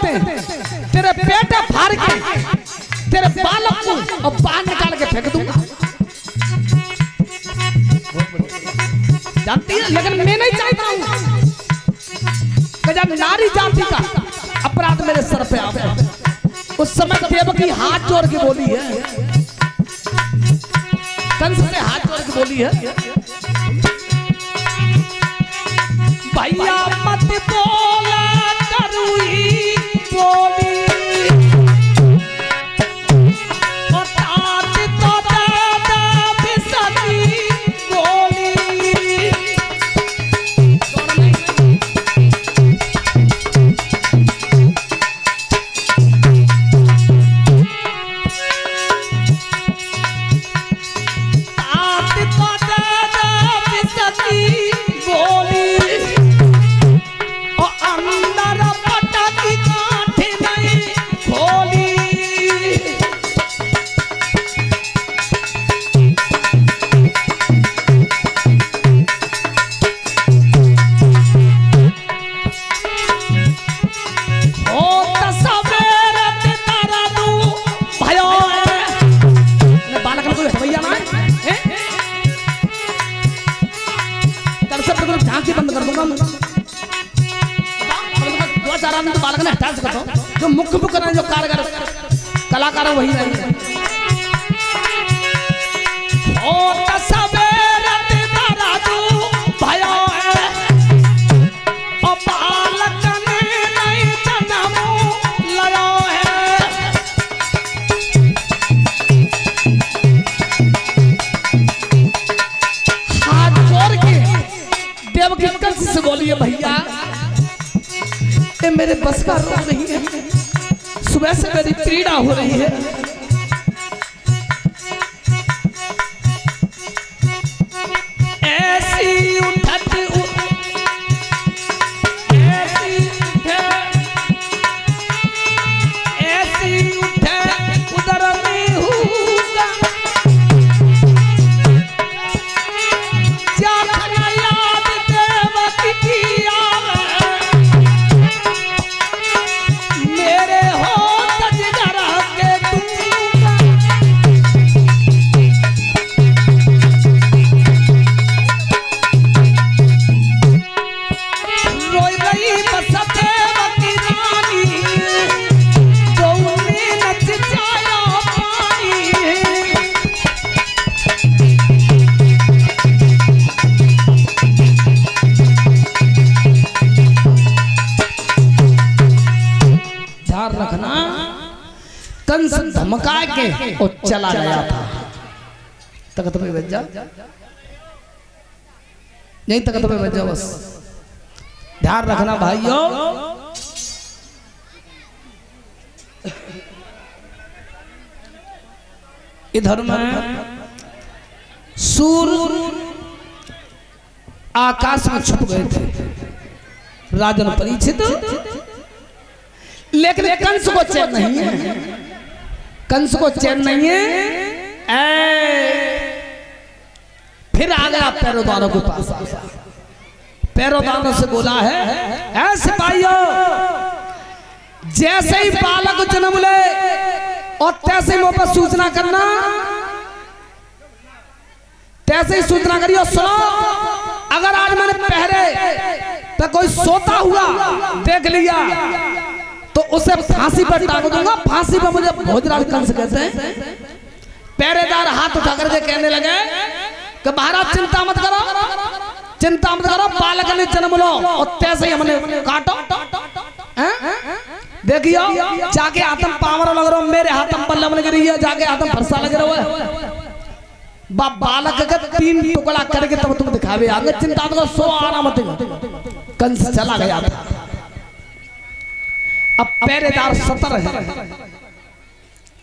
सकते हैं तेरे पेट फाड़ के तेरे बालक को और बाहर निकाल के फेंक दूंगा। जानती है, लेकिन मैं नहीं चाहता हूं कि जब नारी जाति का अपराध मेरे सर पे आवे। उस समय देवकी हाथ जोड़ के बोली है, कंस ने हाथ जोड़ के बोली है, भैया मत बोला करुई बोली जो मुख्य बुकरा जो कारगर कलाकार वही नहीं है। ओ तसवेरे तेरा तू भयो है ओ बालक ने नहीं जन्म लयो है। हाथ जोड़ के देवकी कंस से बोलिए, भैया ये मेरे बस का रोग नहीं है, सुबह से मेरी पीड़ा हो रही है। ऐसी उठत ऐसी उठे उधर में होगा क्या याद देवकी की रखना। कंस धमका के और चला गया था। तख्त पे बैठ जा, यही तख्त पे बैठ जा बस। ध्यान रखना भाइयों, इधर में सूर्य आकाश में छुप गए थे राजन परीक्षित, लेकिन कंस को चैन नहीं है, कंस को चैन नहीं है। फिर आ गया पैरोदारों के पास, पैरोदारों से बोला है, सिपाहियों जैसे ही बालक को जन्म ले और तैसे ही मुझ पर सूचना करना, तैसे ही सूचना करिए। और सुनो, अगर आज मैंने पहरे तो कोई सोता हुआ देख लिया तो उसे फांसी पर टांग दूंगा। फांसी पर मुझे भोजराज कंस कहते हैं। पहरेदार हाथ उठा करके कहने लगे कि महाराज चिंता मत करो, चिंता मत करो, बालक ने जन्म लो और तैसे ही हमने काटो। देखियो जाके आतम पावर लग रहा, मेरे हाथम बल्लम लग रही है, जाके आतम फरसा लग रहा है। बालक का 3 टुकड़ा करके तब तुम दिखावे आगे। चिंता मत करो, सो आराम मत। कंस चला गया था। अब पहरेदार 70 है,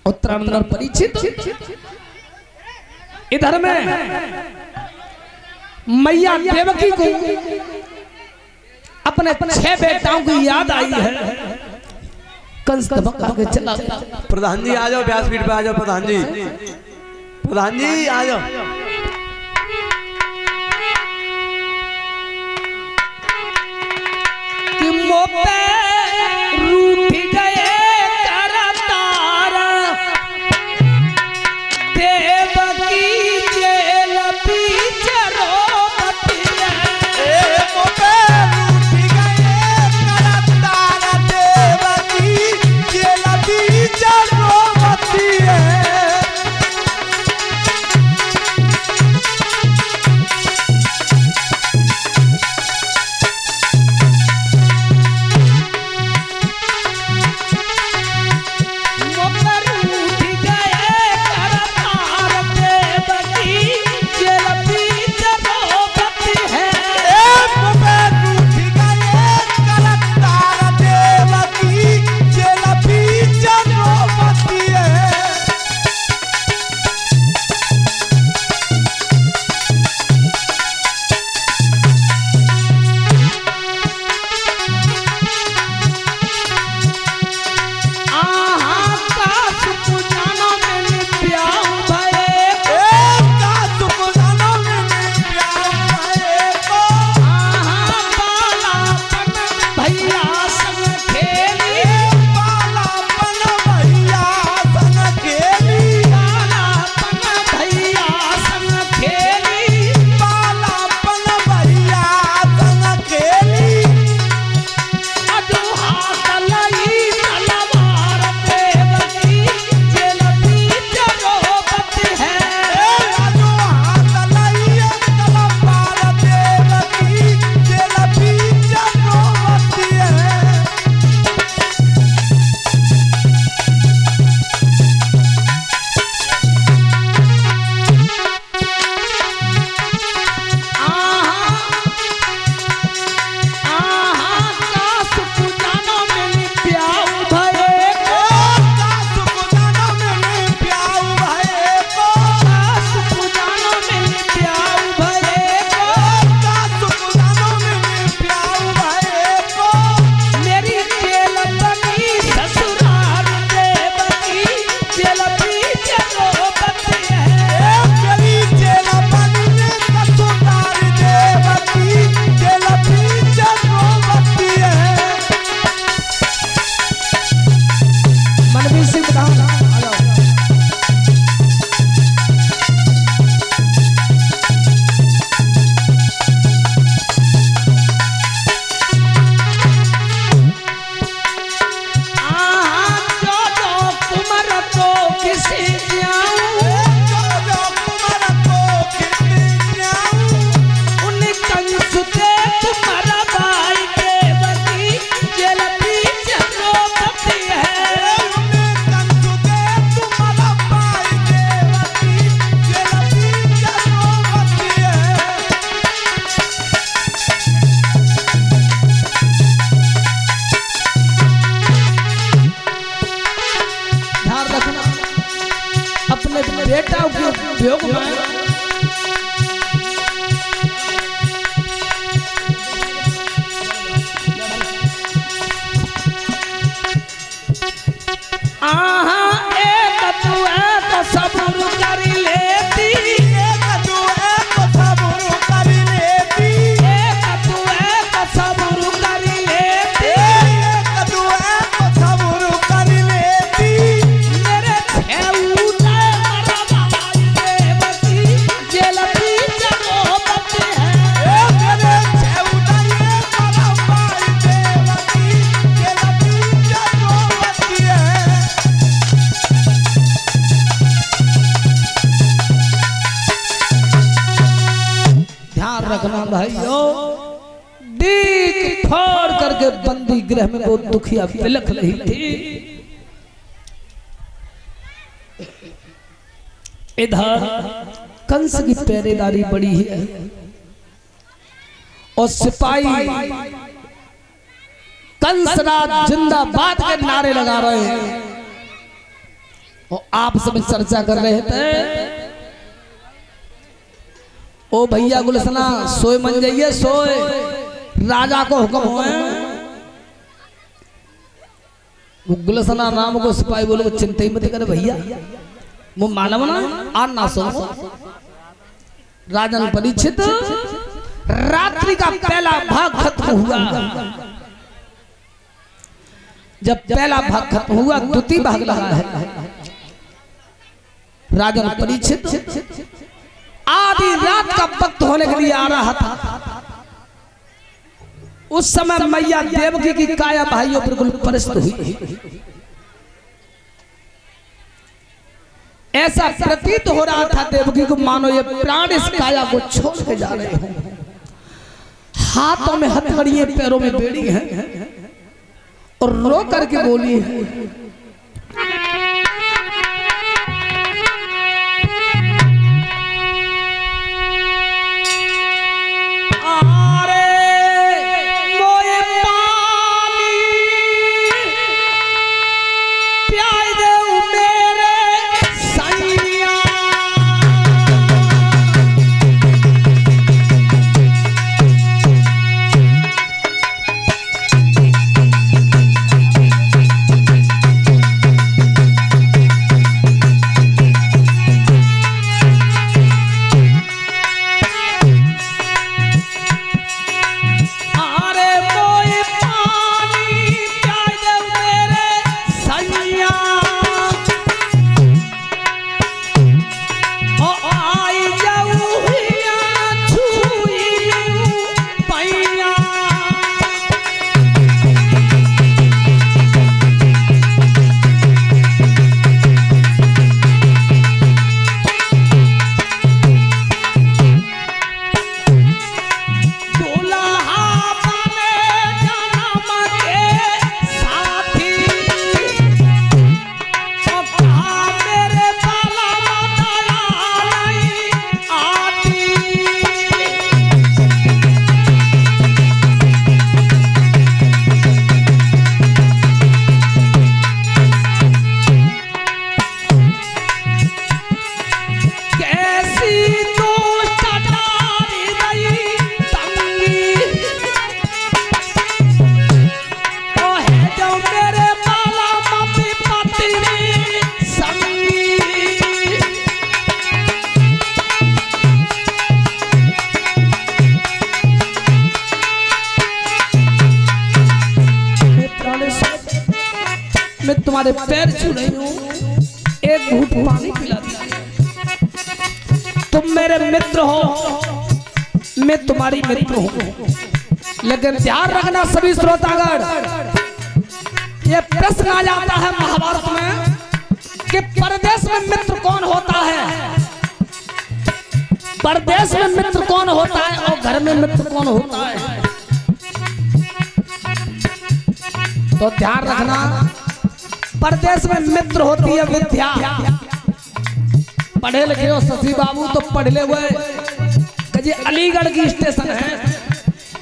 उत्तरामंडल परीक्षित। इधर में मैया देवकी को अपने 6 बेटाओं की याद आई है। कंस धमका के चला गया। प्रधान जी आ जाओ, व्यासपीठ पे आ जाओ। प्रधान जी, प्रधान जी आ जाओ। कि मोपे रूठी उपयोग में आहा एक तू एक सबूर कर लेती, एक तू एक सबूर कर लेती, एक तू एक सबूर कर लेती, एक तू एक सबूर कर लेती। मेरे छेऊते मरवाई देवती जेलती जगोबत है, मेरे छेऊता ये मरवाई देवती जेलती जगोबती है। ध्यान रखना भाइयों, दीख फोड़ करके बंदी गृह में बहुत दुखिया बिलख रही थी। इधर कंस की पहरेदारी बड़ी है और सिपाही कंसराज जिंदाबाद के नारे लगा रहे हैं और आपस में चर्चा कर रहे थे। ओ भैया गुलसना सोए मन जाइए, सोए राजा को हुक्म हुए। वो गुलसना नाम को सिपाही बोले को चिंता ही मत करे भैया, वो मालूम ना आन ना सो। राजन परीक्षित रात्रि का पहला भाग खत्म हुआ। जब पहला भाग खत्म हुआ द्वितीय भाग लगा है। राजन परीक्षित आधी रात का वक्त होने के लिए आ रहा था। उस समय मैया देवकी की काया भाइयों बिल्कुल परिस्त हुई। ऐसा प्रतीत हो रहा था देवकी को मानो ये प्राण इस काया को छोड़ के जा रहे हो। हाथों में हथकड़ियां, पैरों में बेड़ी है और रो करके बोली है, मैं तुम्हारे पैर छू रही हूँ, एक घूंट पानी पिला दिया। तुम मेरे मित्र हो, मैं तुम्हारी मित्र हूँ, लेकिन ध्यान रखना सभी श्रोतागण, ये प्रश्न आ जाता है महाभारत में कि परदेश में मित्र कौन होता है, परदेश में मित्र कौन होता है और घर में मित्र कौन होता है। तो ध्यान रखना, परदेश में मित्र होती है विद्या। पढ़े लिखे हो शशि बाबू तो पढ़ले हुए, ये अलीगढ़ की स्टेशन है,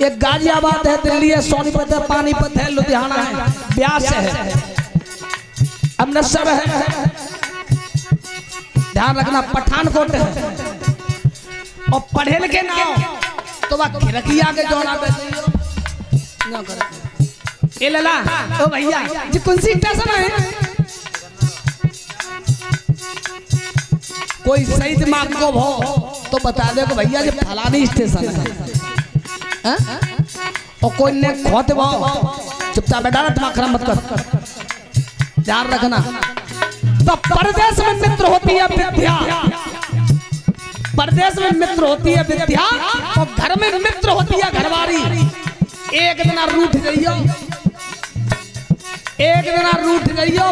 ये गाजियाबाद है, दिल्ली है, सोनीपत है, पानीपत है, लुधियाना है, ब्यास है, अमृतसर है। ध्यान रखना पठानकोट है और पढ़े लिखे ना हो तो वह खिड़किया के जोड़ा पे ना कर। ए लला ओ भैया जी कौन सी स्टेशन है? कोई सही दिमाग को हो तो बता दे को भैया जी फलानी स्टेशन है। और कोई ने खोते भाव चुपचाप बैठा रहा, दिमाग खराब मत कर, ध्यान रखना। तो परदेश में मित्र होती है विद्या, परदेश में मित्र होती है विद्या और घर में मित्र होती है घरवारी। एक दिन रूठ जाइयो, एक दिन रूठ जाइयो,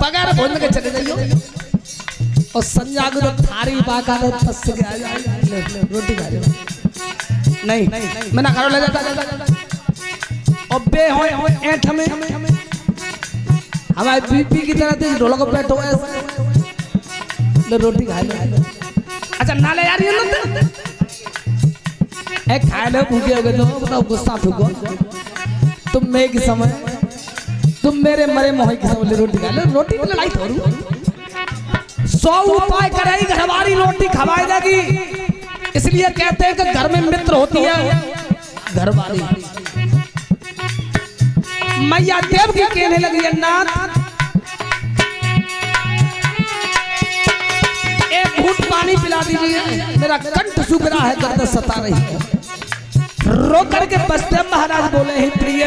बगैर भोजन के चले जाइयो और संजा को तो थारी बाका दे तस के आ जाए रोटी खा लो। नहीं मैं ना करो ले जाता और बे हो ऐठ में हमारे बीपी की तरह तेज ढोलक पे बैठो ले रोटी खा लो। अच्छा ना ले यार ये ना एक खाए ले भूखे हो गए तो बताओ गुस्सा फूको तुम मैं की समय तुम मेरे मरे मोह की समय ले रोटी खा लो। रोटी तो लड़ाई थोड़ी 100 उपाय करेगी घरवारी रोटी खवाई देगी। इसलिए कहते हैं कि घर में मित्र होती है घरवारी। मैया देव की कहने लगी नाथ एक घूंट पानी पिला दीजिए, मेरा कंठ सूख रहा है, गर्द सता रही है। रो करके बसते महाराज बोले ही प्रिय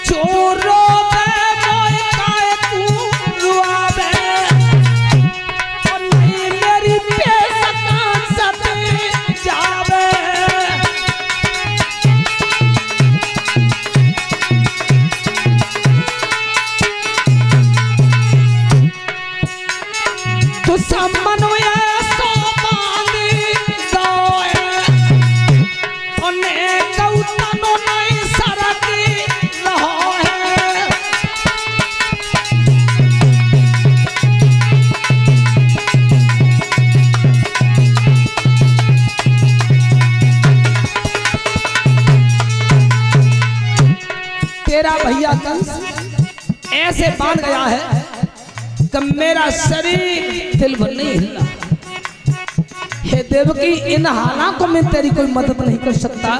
चोरो भैया कंस ऐसे बांध गया है कि मेरा शरीर दिल भर नहीं हिलना। हे देवकी इन हालातों में तेरी कोई मदद नहीं कर सकता,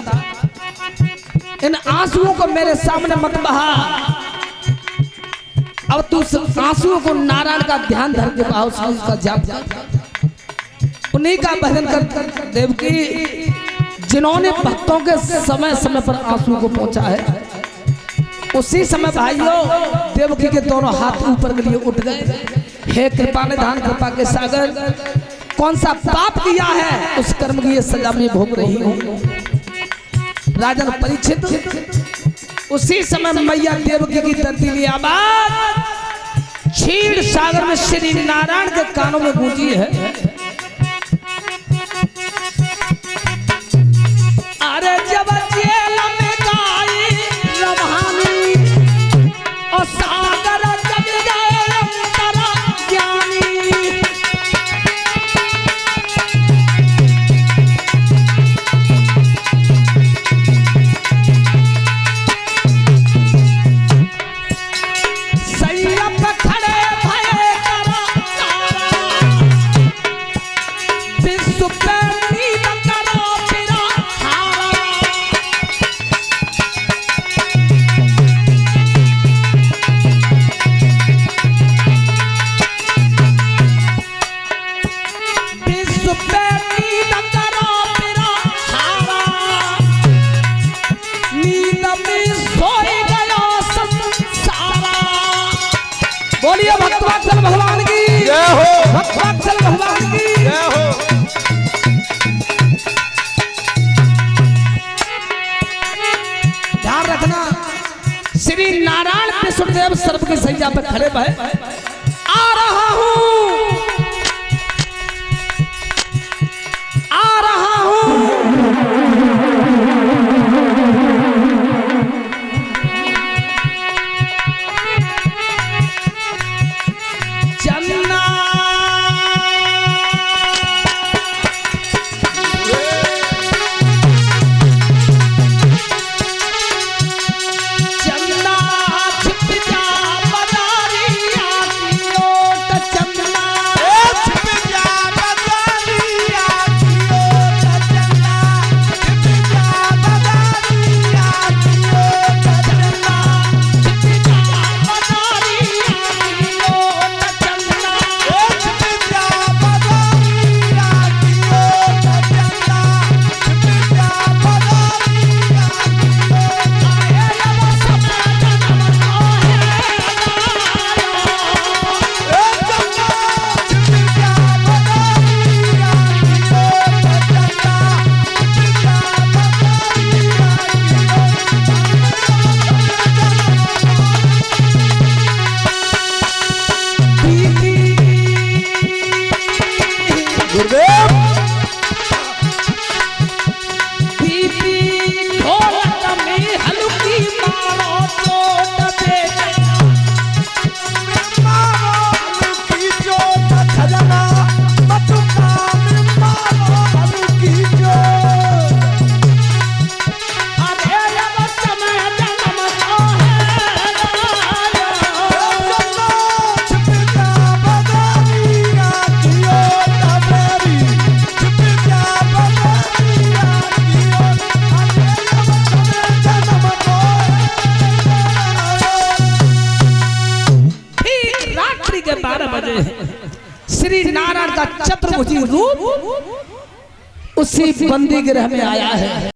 इन आंसुओं को मेरे सामने मत बहा। अब तू आंसुओं को नारायण का ध्यान धर के बहा, उसका जाप उन्हीं का भजन कर देवकी जिन्होंने भक्तों के समय समय पर आंसुओं को पहुंचा है। उसी समय भाइयों देवकी के दोनों हाथ ऊपर के लिए उठ गए। हे कृपा निधान कृपा के सागर, कौन सा पाप किया है उस कर्म की ये सजा में भोग रही हूँ। राजन परीक्षित उसी समय मैया देवकी की दर्दीली आवाज क्षीर सागर में श्री नारायण के कानों में गूंजी है। अरे जब जेल में गाई रवानी और सागर जग गए अंतरा ज्ञानी, सैयद खड़े भये करा विश्व पे नील करो फिरा हारा। विश्व पे नील करो फिरा हारा, नींद में सोई गयो संसारा। बोलिए भक्तवत्सल भगवान की जय हो, भक्तवत्सल भगवान की जय हो। ध्यान रखना श्री नारायण विष्णुदेव सर्व की सैया पे खड़े भय आ रहा हूं, आ रहा हूं। चन्ना चन्ना छिप जा बदारिया कियो, श्री नारायण का चतुर्भुजी रूप उसी बंदी गृह में आया है।